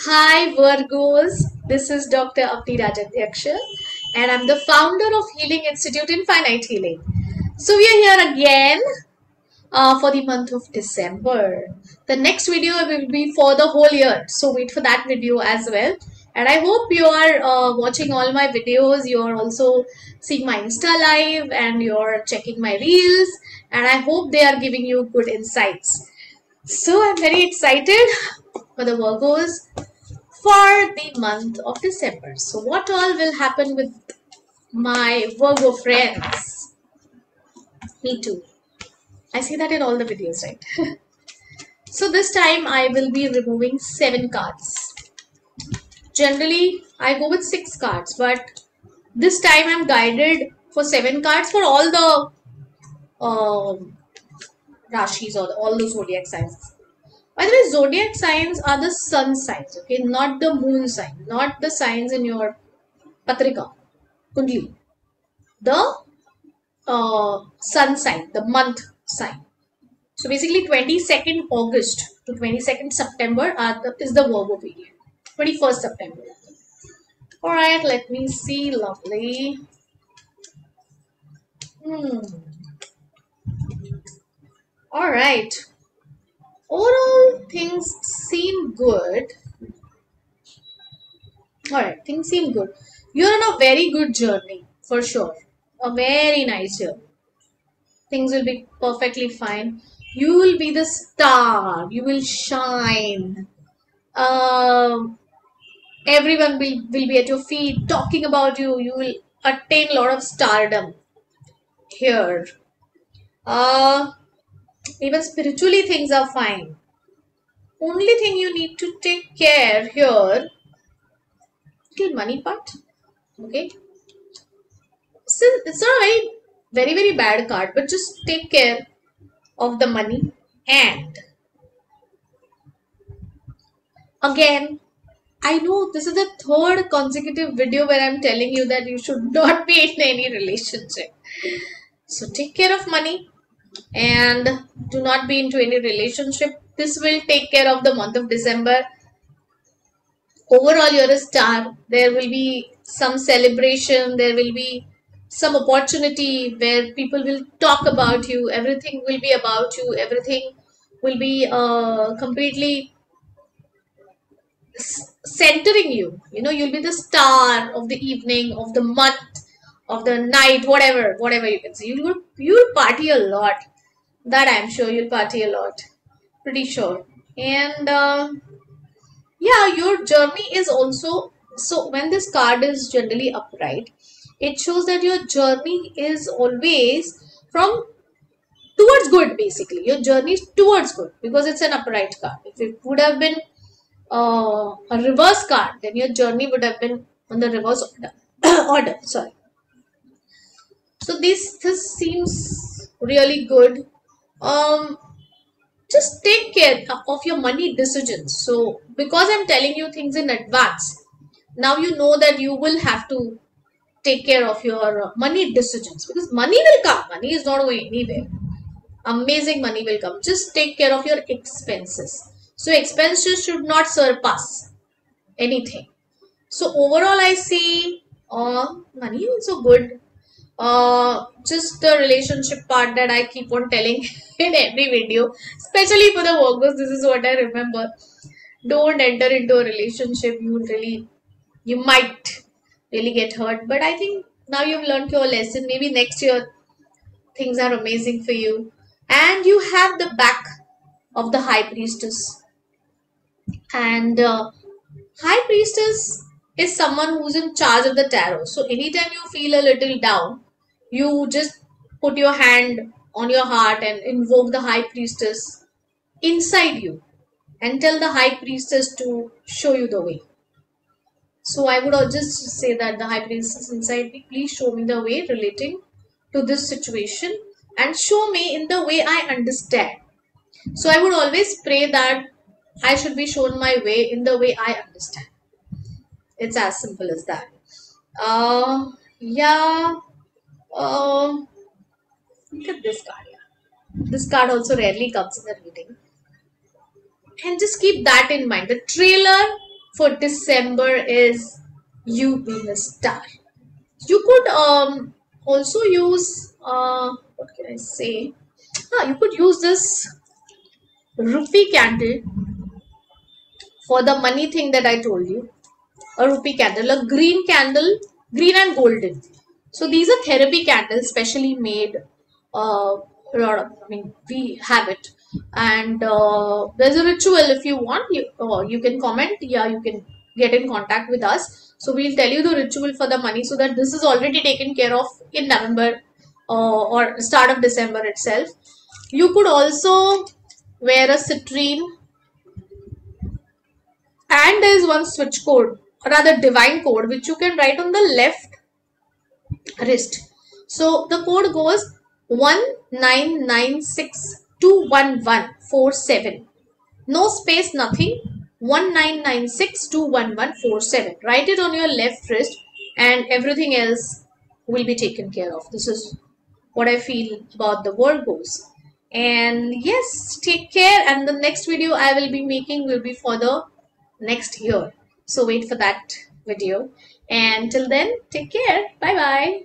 Hi Virgos, this is Dr. Avanii Rajadhyaksha and I'm the founder of Healing Institute Infinite Healing. So we are here again for the month of December. The next video will be for the whole year, so wait for that video as well. And I hope you are watching all my videos, you are also seeing my Insta live and you're checking my reels, and I hope they are giving you good insights. So I'm very excited for the Virgos for the month of December. So what all will happen with my Virgo friends? Me too. I see that in all the videos, right? So this time I will be removing 7 cards. Generally, I go with 6 cards, but this time I'm guided for 7 cards for all the Rashis or all the zodiac signs. By the way, zodiac signs are the sun signs, okay? Not the moon sign, not the signs in your Patrika, Kundli. The sun sign, the month sign. So basically 22nd August to 22nd September is the Virgo period. 21st September. Alright, let me see. Lovely. Alright. Overall, things seem good. Alright, things seem good. You're on a very good journey, for sure. A very nice journey. Things will be perfectly fine. You will be the star. You will shine. Everyone will be at your feet talking about you. You will attain a lot of stardom here. Even spiritually things are fine. Only thing you need to take care here, little money part. Okay. Since it's not a very bad card, but just take care of the money. And again, I know this is the 3rd consecutive video where I'm telling you that you should not be in any relationship. So take care of money and do not be into any relationship. This will take care of the month of December. Overall, you're a star. There will be some celebration. There will be some opportunity where people will talk about you. Everything will be about you. Everything will be completely centering you. You know, you'll be the star of the evening, of the month, of the night, whatever you can say. You'll party a lot. That I'm sure you'll party a lot. Pretty sure. And yeah, your journey is also, so when this card is generally upright, it shows that your journey is always from towards good. Basically your journey is towards good because it's an upright card. If it would have been a reverse card, then your journey would have been on the reverse order. Sorry. So this seems really good. Just take care of your money decisions. So because I'm telling you things in advance, now you know that you will have to take care of your money decisions, because money will come. Money is not going anywhere. Amazing money will come. Just take care of your expenses. So expenses should not surpass anything. So overall I see money also good. Just the relationship part that I keep on telling in every video, especially for the Virgos, this is what I remember. Don't enter into a relationship. You might really get hurt. But I think now you've learned your lesson. Maybe next year things are amazing for you. And you have the back of the High Priestess. And High Priestess is someone who's in charge of the tarot. So anytime you feel a little down, you just put your hand on your heart and invoke the High Priestess inside you and tell the High Priestess to show you the way. So I would just say that the High Priestess inside me, please show me the way relating to this situation and show me in the way I understand. So I would always pray that I should be shown my way in the way I understand. It's as simple as that. Yeah. Look at this card. Yeah. This card also rarely comes in the reading. And just keep that in mind. The trailer for December is you being a star. You could also use what can I say? You could use this rupee candle for the money thing that I told you. A rupee candle, a green candle, green and golden. So these are therapy candles, specially made. I mean, we have it, and there's a ritual. If you want, you can comment. Yeah, you can get in contact with us. So we'll tell you the ritual for the money, so that this is already taken care of in November or start of December itself. You could also wear a citrine, and there is one switch code, or rather divine code, which you can write on the left wrist. So the code goes 1996211147. No space, nothing. 1996211147. Write it on your left wrist, and everything else will be taken care of. This is what I feel about the Virgos. And yes, take care. And the next video I will be making will be for the next year. So wait for that video. And till then, take care. Bye bye.